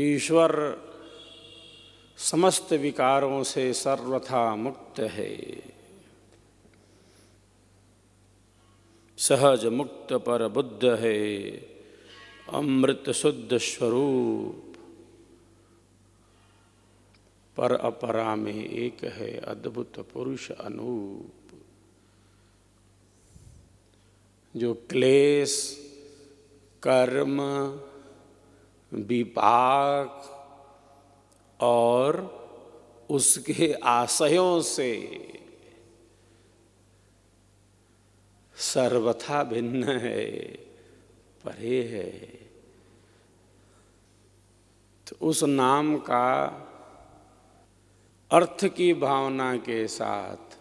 ईश्वर समस्त विकारों से सर्वथा मुक्त है, सहज मुक्त पर बुद्ध है, अमृत शुद्ध स्वरूप, पर अपरा में एक है, अद्भुत पुरुष अनूप। जो क्लेश, कर्म, विपाक और उसके आशयों से सर्वथा भिन्न है, परे है, तो उस नाम का अर्थ की भावना के साथ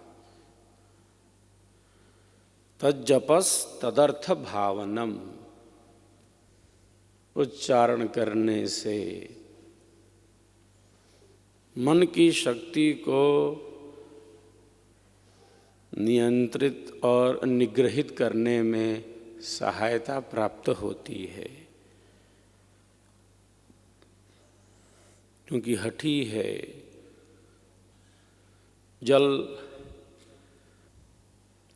तज्जपस तदर्थ भावनम उच्चारण करने से मन की शक्ति को नियंत्रित और निग्रहित करने में सहायता प्राप्त होती है, क्योंकि हठी है। जल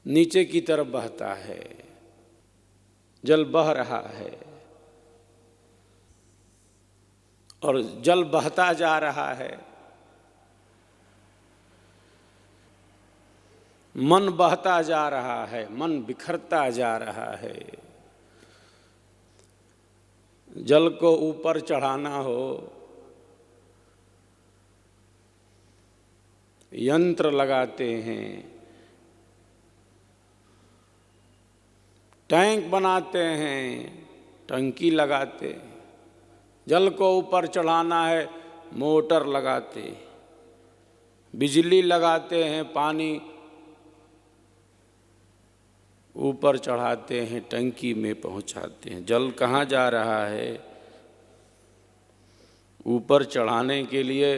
नीचे की तरफ बहता है, जल बह रहा है और जल बहता जा रहा है। मन बहता जा रहा है, मन बिखरता जा रहा है। जल को ऊपर चढ़ाना हो, यंत्र लगाते हैं, टैंक बनाते हैं, टंकी लगाते हैं। जल को ऊपर चढ़ाना है, मोटर लगाते, बिजली लगाते हैं, पानी ऊपर चढ़ाते हैं, टंकी में पहुंचाते हैं। जल कहाँ जा रहा है? ऊपर चढ़ाने के लिए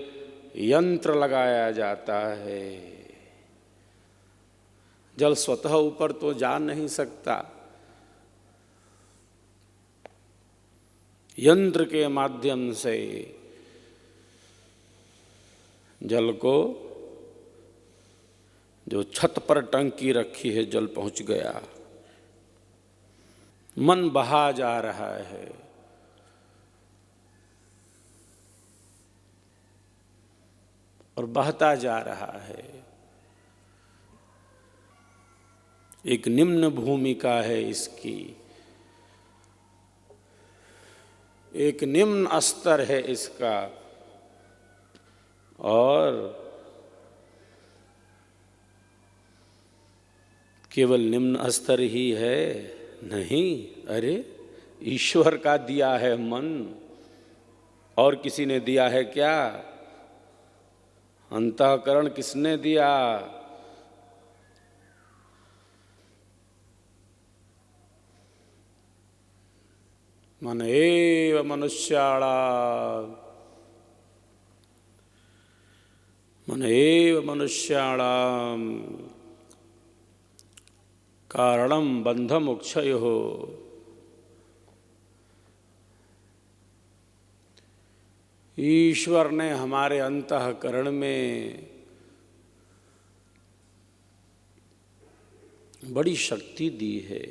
यंत्र लगाया जाता है। जल स्वतः ऊपर तो जा नहीं सकता, यंत्र के माध्यम से जल को, जो छत पर टंकी रखी है, जल पहुंच गया। मन बहा जा रहा है, और बहता जा रहा है। एक निम्न भूमिका है इसकी, एक निम्न स्तर है इसका, और केवल निम्न स्तर ही है नहीं, अरे ईश्वर का दिया है मन, और किसी ने दिया है क्या? अंतःकरण किसने दिया? मन एव मनुष्याणाम्, मन एव मनुष्याणाम् कारणम बंध मोक्षयोः। ईश्वर ने हमारे अंतःकरण में बड़ी शक्ति दी है।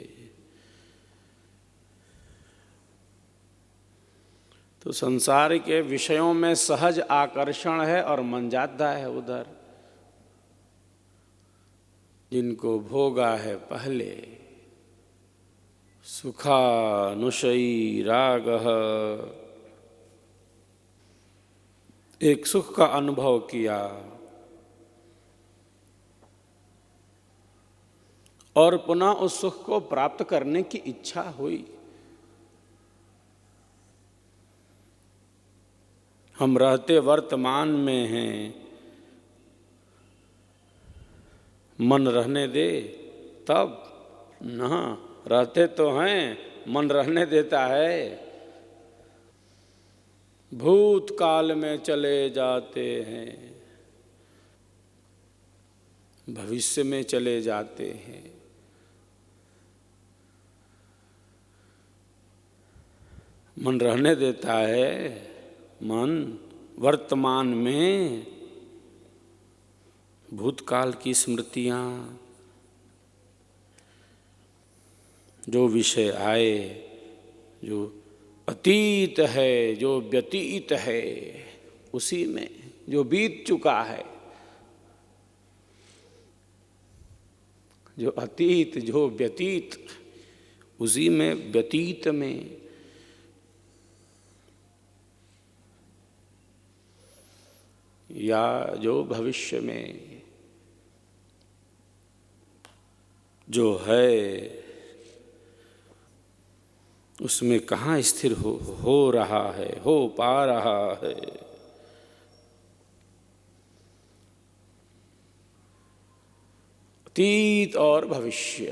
तो संसार के विषयों में सहज आकर्षण है और मन जाता है उधर, जिनको भोगा है पहले। सुखानुशयी रागः, एक सुख का अनुभव किया और पुनः उस सुख को प्राप्त करने की इच्छा हुई। हम रहते वर्तमान में हैं, मन रहने दे तब ना, रहते तो हैं, मन रहने देता है। भूतकाल में चले जाते हैं, भविष्य में चले जाते हैं। मन रहने देता है, मन वर्तमान में भूतकाल की स्मृतियाँ, जो विषय आए, जो अतीत है, जो व्यतीत है, उसी में जो बीत चुका है, जो अतीत जो व्यतीत, उसी में व्यतीत में या जो भविष्य में जो है, उसमें कहाँ स्थिर हो रहा है, हो पा रहा है। अतीत और भविष्य,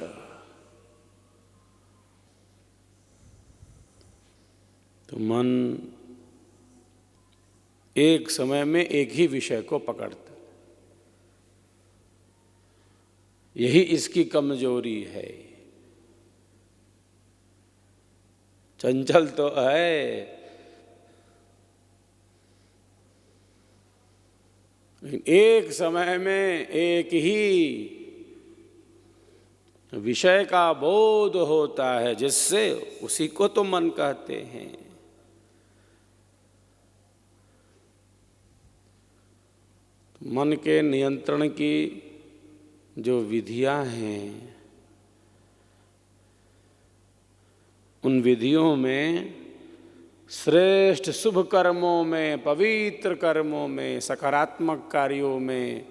तो मन एक समय में एक ही विषय को पकड़ता, यही इसकी कमजोरी है। चंचल तो है, लेकिन एक समय में एक ही विषय का बोध होता है, जिससे उसी को तो मन कहते हैं। मन के नियंत्रण की जो विधियां हैं, उन विधियों में श्रेष्ठ शुभ कर्मों में, पवित्र कर्मों में, सकारात्मक कार्यों में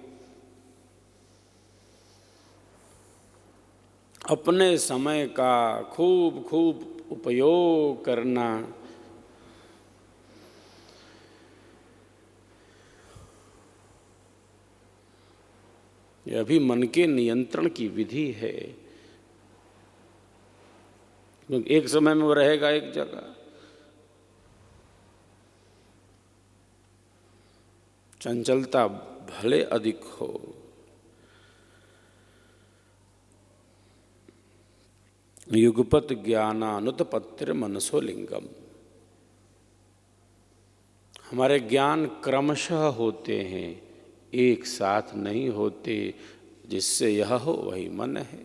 अपने समय का खूब खूब उपयोग करना, यह भी मन के नियंत्रण की विधि है। क्योंकि एक समय में वो रहेगा एक जगह, चंचलता भले अधिक हो। युगपत ज्ञानानुतपत्तिर मनसो लिंगम, हमारे ज्ञान क्रमशः होते हैं, एक साथ नहीं होते। जिससे यह हो वही मन है।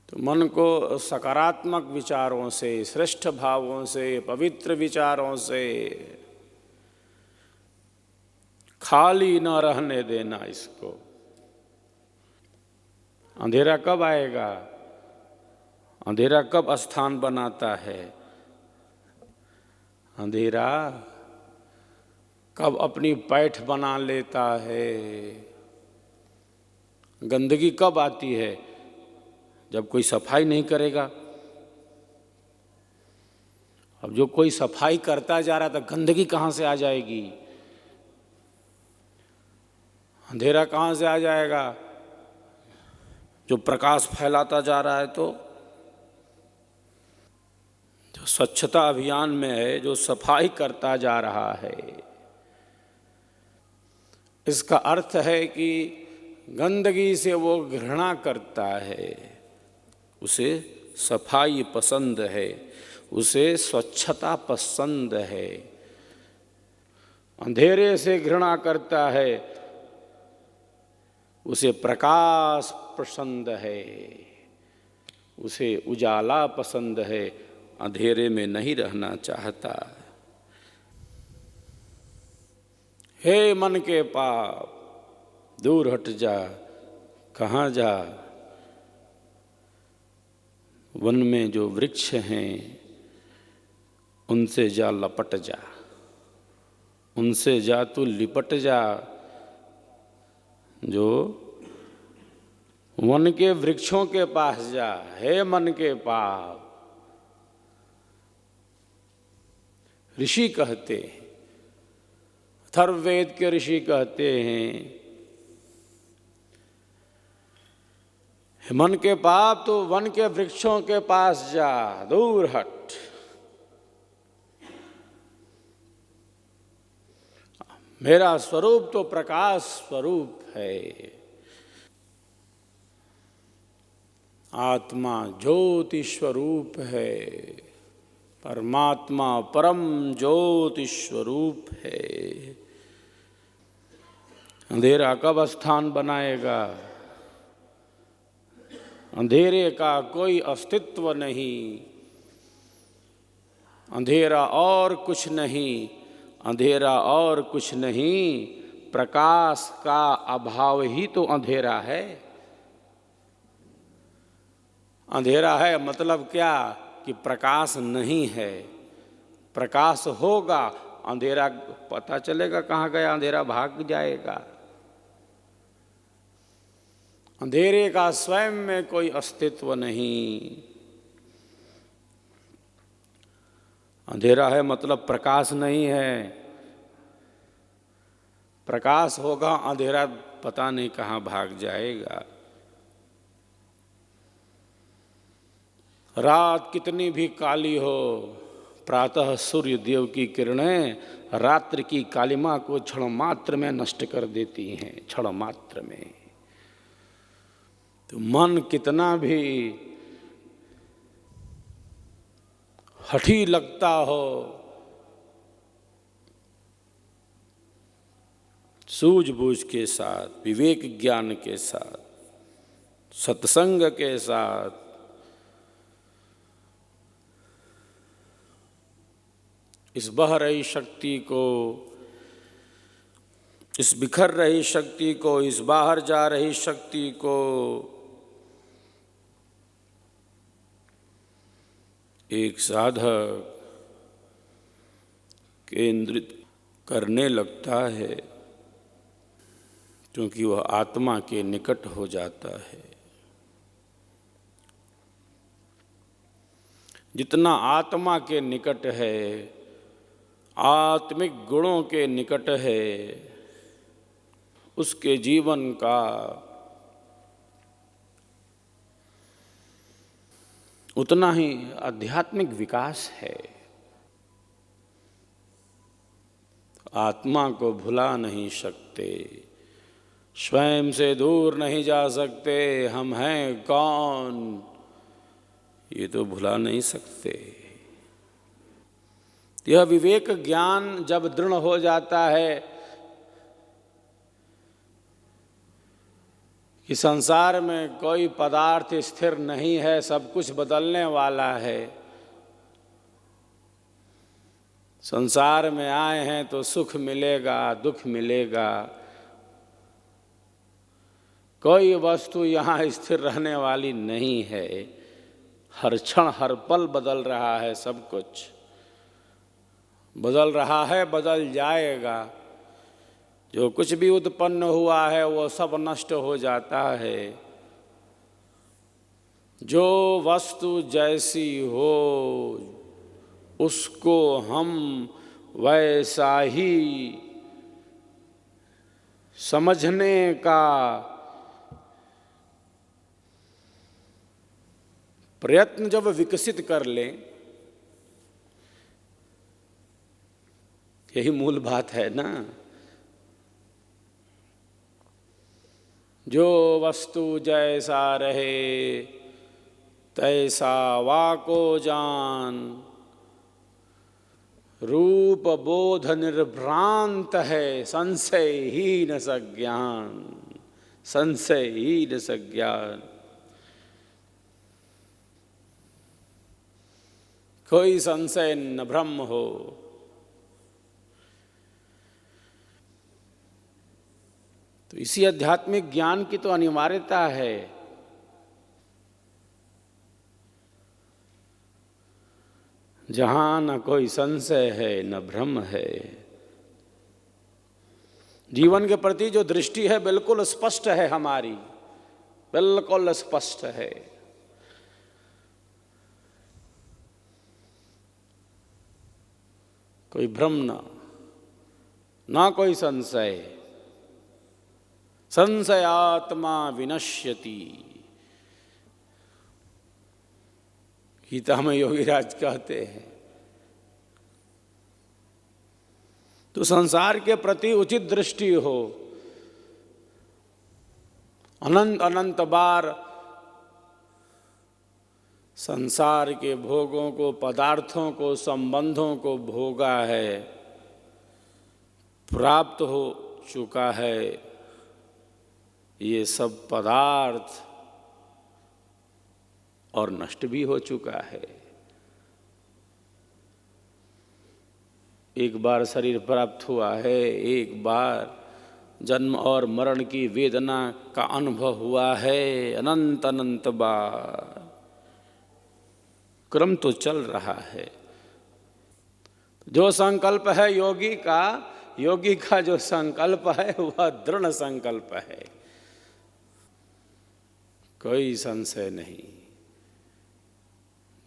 तो मन को सकारात्मक विचारों से, श्रेष्ठ भावों से, पवित्र विचारों से खाली न रहने देना। इसको अंधेरा कब आएगा, अंधेरा कब स्थान बनाता है, अंधेरा कब अपनी पैठ बना लेता है, गंदगी कब आती है, जब कोई सफाई नहीं करेगा। अब जो कोई सफाई करता जा रहा है, तो गंदगी कहाँ से आ जाएगी, अंधेरा कहाँ से आ जाएगा। जो प्रकाश फैलाता जा रहा है, तो जो स्वच्छता अभियान में है, जो सफाई करता जा रहा है, इसका अर्थ है कि गंदगी से वो घृणा करता है, उसे सफाई पसंद है, उसे स्वच्छता पसंद है। अंधेरे से घृणा करता है, उसे प्रकाश पसंद है, उसे उजाला पसंद है, अंधेरे में नहीं रहना चाहता। हे मन के पाप, दूर हट जा, कहाँ जा। वन में जो वृक्ष हैं, उनसे जा लपट जा, उनसे जा तू लिपट जा। जो वन के वृक्षों के पास जा, हे मन के पाप। ऋषि कहते हैं, अथर्ववेद के ऋषि कहते हैं, मन के पाप तो वन के वृक्षों के पास जा, दूर हट। मेरा स्वरूप तो प्रकाश स्वरूप है, आत्मा ज्योति स्वरूप है। परमात्मा परम ज्योति स्वरूप है। अंधेरा कब स्थान बनाएगा? अंधेरे का कोई अस्तित्व नहीं। अंधेरा और कुछ नहीं, अंधेरा और कुछ नहीं, प्रकाश का अभाव ही तो अंधेरा है। अंधेरा है मतलब क्या? कि प्रकाश नहीं है। प्रकाश होगा, अंधेरा पता चलेगा कहाँ गया, अंधेरा भाग जाएगा। अंधेरे का स्वयं में कोई अस्तित्व नहीं। अंधेरा है मतलब प्रकाश नहीं है। प्रकाश होगा, अंधेरा पता नहीं कहाँ भाग जाएगा। रात कितनी भी काली हो, प्रातः सूर्य देव की किरणें रात्रि की कालिमा को क्षण मात्र में नष्ट कर देती हैं, क्षण मात्र में। तो मन कितना भी हठी लगता हो, सूझबूझ के साथ, विवेक ज्ञान के साथ, सत्संग के साथ इस बह रही शक्ति को, इस बिखर रही शक्ति को, इस बाहर जा रही शक्ति को एक साधक केंद्रित करने लगता है, क्योंकि वह आत्मा के निकट हो जाता है। जितना आत्मा के निकट है, आत्मिक गुणों के निकट है, उसके जीवन का उतना ही आध्यात्मिक विकास है। आत्मा को भुला नहीं सकते, स्वयं से दूर नहीं जा सकते। हम हैं कौन, ये तो भुला नहीं सकते। यह विवेक ज्ञान जब दृढ़ हो जाता है कि संसार में कोई पदार्थ स्थिर नहीं है, सब कुछ बदलने वाला है। संसार में आए हैं तो सुख मिलेगा, दुख मिलेगा। कोई वस्तु यहाँ स्थिर रहने वाली नहीं है। हर क्षण हर पल बदल रहा है, सब कुछ बदल रहा है, बदल जाएगा। जो कुछ भी उत्पन्न हुआ है वो सब नष्ट हो जाता है। जो वस्तु जैसी हो उसको हम वैसा ही समझने का प्रयत्न जब विकसित कर लें, यही मूल बात है ना। जो वस्तु जैसा रहे तैसा वाको जान, रूप बोध निर्भ्रांत है, संशयहीन सज्ञान, संशयहीन सज्ञान। कोई संशय न भ्रम हो। तो इसी आध्यात्मिक ज्ञान की तो अनिवार्यता है। जहां न कोई संशय है न भ्रम है। जीवन के प्रति जो दृष्टि है बिल्कुल स्पष्ट है हमारी, बिल्कुल स्पष्ट है। कोई भ्रम ना कोई संशय। संशयात्मा विनश्यति, गीता में योगीराज कहते हैं। तो संसार के प्रति उचित दृष्टि हो। अनंत अनंत बार संसार के भोगों को, पदार्थों को, संबंधों को भोगा है, प्राप्त हो चुका है। ये सब पदार्थ और नष्ट भी हो चुका है। एक बार शरीर प्राप्त हुआ है, एक बार जन्म और मरण की वेदना का अनुभव हुआ है, अनंत अनंत बार। क्रम तो चल रहा है। जो संकल्प है योगी का जो संकल्प है वह दृढ़ संकल्प है, कोई संशय नहीं।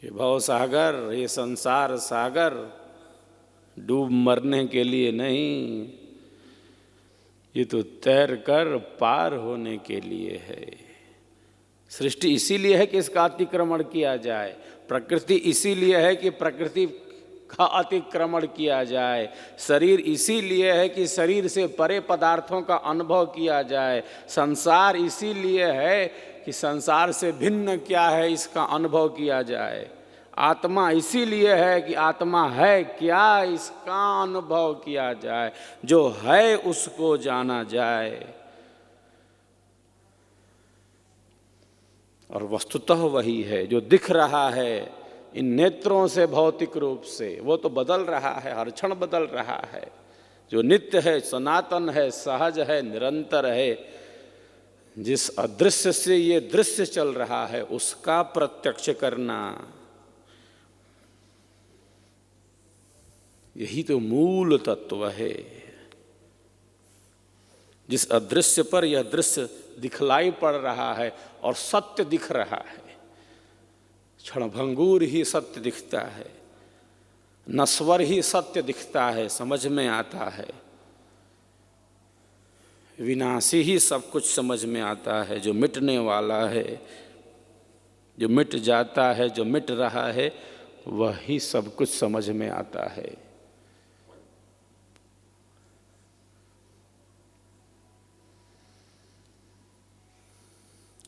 ये भव सागर, ये संसार सागर डूब मरने के लिए नहीं, ये तो तैर कर पार होने के लिए है। सृष्टि इसीलिए है कि इसका अतिक्रमण किया जाए, प्रकृति इसीलिए है कि प्रकृति का अतिक्रमण किया जाए, शरीर इसीलिए है कि शरीर से परे पदार्थों का अनुभव किया जाए, संसार इसीलिए है कि संसार से भिन्न क्या है इसका अनुभव किया जाए, आत्मा इसीलिए है कि आत्मा है क्या इसका अनुभव किया जाए, जो है उसको जाना जाए। और वस्तुतः वही है जो दिख रहा है इन नेत्रों से, भौतिक रूप से, वो तो बदल रहा है, हर क्षण बदल रहा है। जो नित्य है, सनातन है, सहज है, निरंतर है, जिस अदृश्य से ये दृश्य चल रहा है उसका प्रत्यक्ष करना, यही तो मूल तत्व है। जिस अदृश्य पर यह दृश्य दिखलाई पड़ रहा है और सत्य दिख रहा है, क्षणभंगुर ही सत्य दिखता है, नश्वर ही सत्य दिखता है, समझ में आता है, विनाशी ही सब कुछ समझ में आता है। जो मिटने वाला है, जो मिट जाता है, जो मिट रहा है, वही सब कुछ समझ में आता है।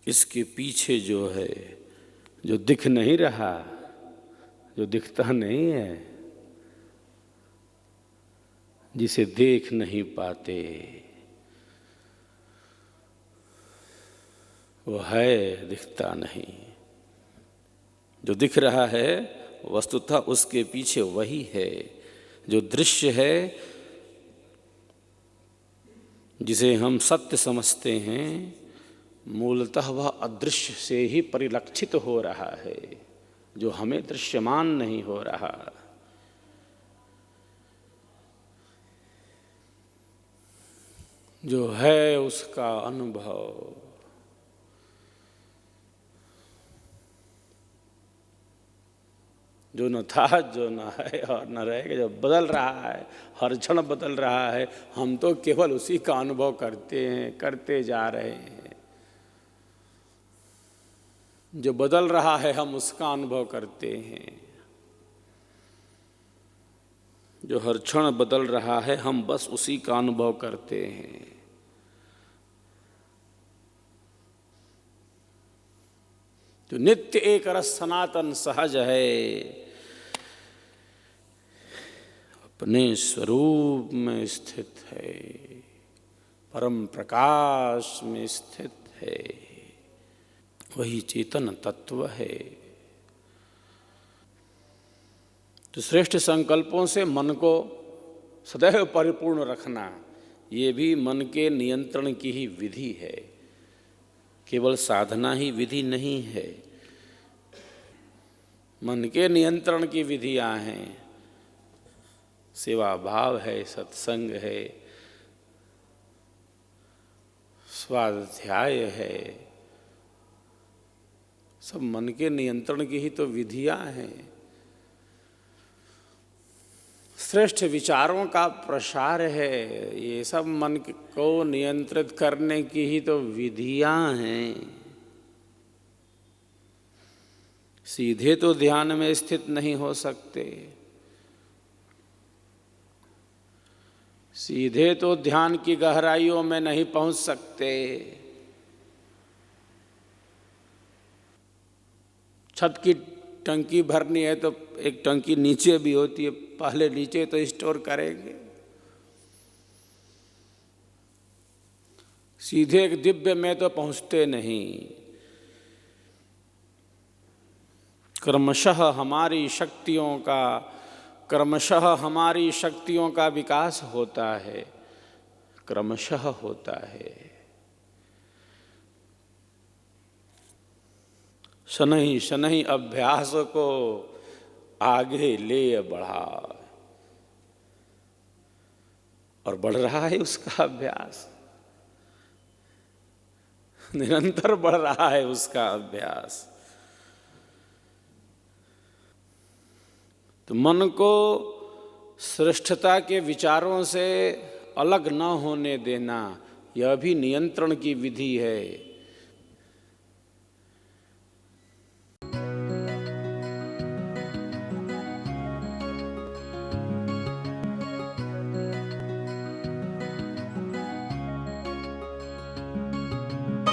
इसके पीछे जो है, जो दिख नहीं रहा, जो दिखता नहीं है, जिसे देख नहीं पाते, वो है, दिखता नहीं। जो दिख रहा है वस्तुतः उसके पीछे वही है। जो दृश्य है, जिसे हम सत्य समझते हैं, मूलतः वह अदृश्य से ही परिलक्षित हो रहा है, जो हमें दृश्यमान नहीं हो रहा। जो है उसका अनुभव, जो न था, जो न है और न रहेगा, जो बदल रहा है, हर क्षण बदल रहा है, हम तो केवल उसी का अनुभव करते हैं, करते जा रहे हैं। जो बदल रहा है हम उसका अनुभव करते हैं, जो हर क्षण बदल रहा है हम बस उसी का अनुभव करते हैं। जो नित्य एक रस सनातन सहज है, अपने स्वरूप में स्थित है, परम प्रकाश में स्थित है, वही चेतन तत्व है। तो श्रेष्ठ संकल्पों से मन को सदैव परिपूर्ण रखना, ये भी मन के नियंत्रण की ही विधि है, केवल साधना ही विधि नहीं है। मन के नियंत्रण की विधियां हैं, सेवा भाव है, सत्संग है, स्वाध्याय है, सब मन के नियंत्रण की ही तो विधियां हैं। श्रेष्ठ विचारों का प्रसार है, ये सब मन को नियंत्रित करने की ही तो विधियां हैं। सीधे तो ध्यान में स्थित नहीं हो सकते, सीधे तो ध्यान की गहराइयों में नहीं पहुंच सकते। छत की टंकी भरनी है तो एक टंकी नीचे भी होती है, पहले नीचे तो स्टोर करेंगे। सीधे एक दिव्य में तो पहुंचते नहीं। क्रमशः हमारी शक्तियों का विकास होता है, क्रमशः होता है। शनैः शनैः अभ्यास को आगे ले बढ़ा, और बढ़ रहा है उसका अभ्यास, निरंतर बढ़ रहा है उसका अभ्यास। तो मन को श्रेष्ठता के विचारों से अलग न होने देना, यह भी नियंत्रण की विधि है।